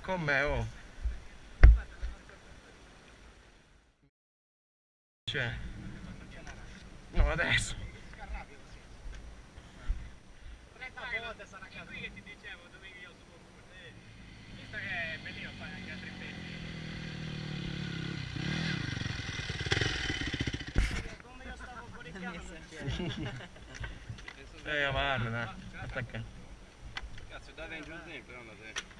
con me, oh. Cioè. No, adesso. 30 volte sarà caduto. Qui che ti dicevo dove io sono visto che è bellino fare anche altri pezzi. Come io stavo coricchiando. Avanti, dai. Attacca. Cazzo, dai giù sempre, non da te.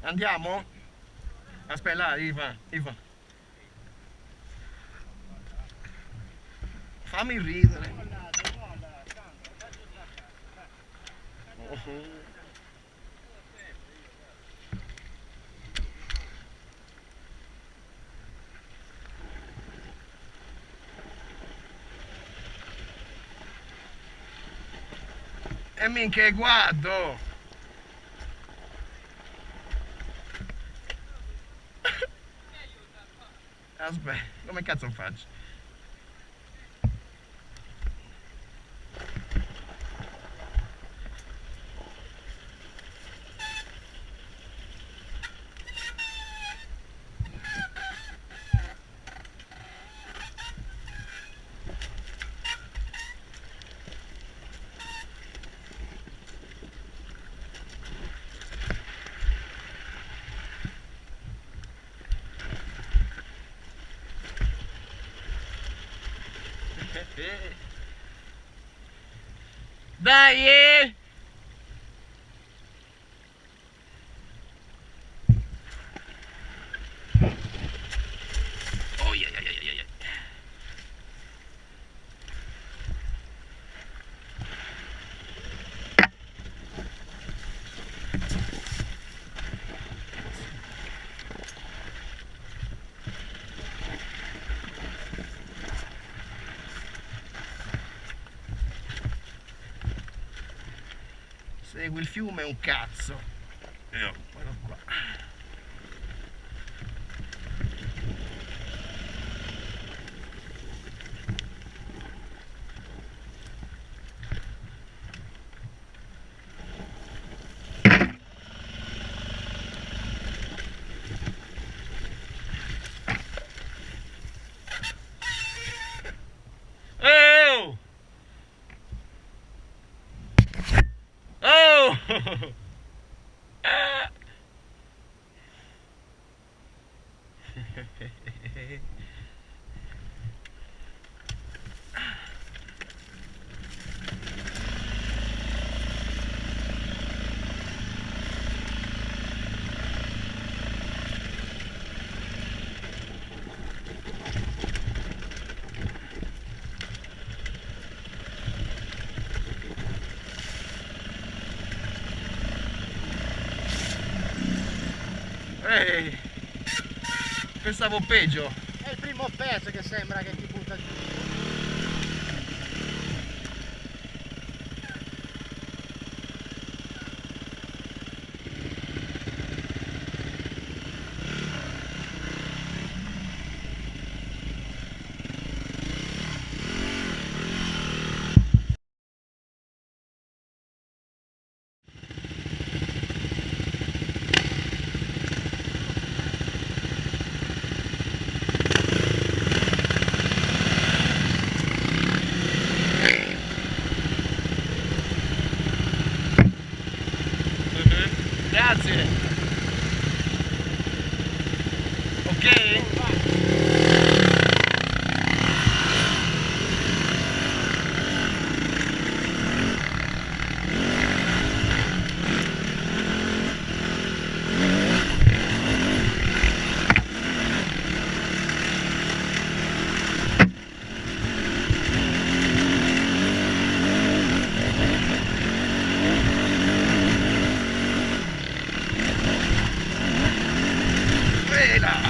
Andiamo? Aspetta, là, Iva. Fammi ridere. E minchia, guardo! Aspetta, come cazzo faccio? Dai! Oh, yeah. Segui il fiume un cazzo. Io vado qua. Oh! Oh! Ehi, pensavo peggio. È il primo pezzo che sembra che ti butta giù. Grazie. Ok? Vela!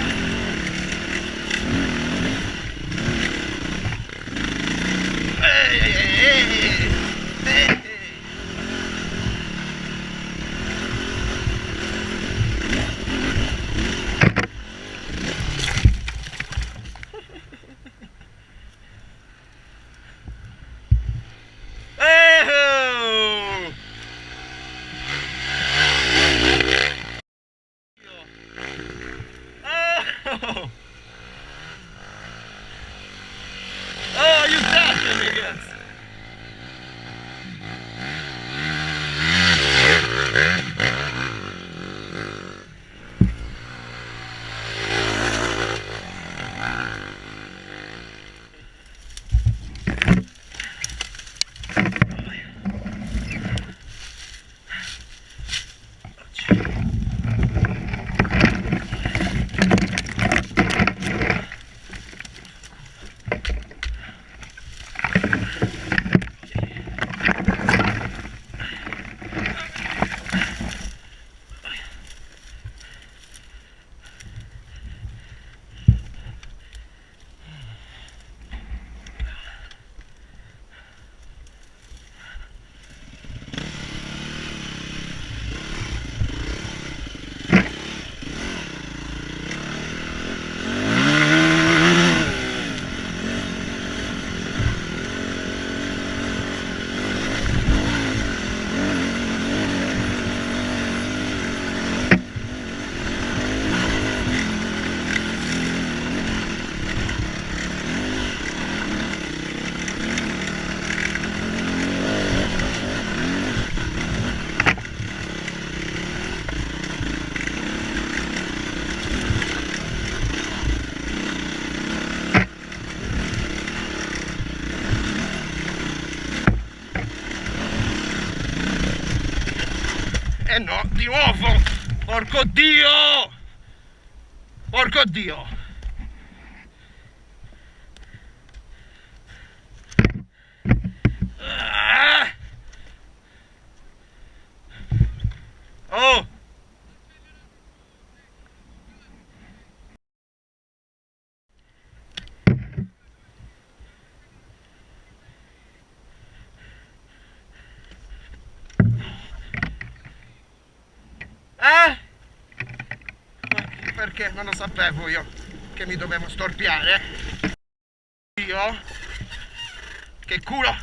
Eh no, di nuovo! Porco Dio! Porco Dio! Ah! Oh! Perché non lo sapevo io che mi dovevo storpiare. Io? Che culo!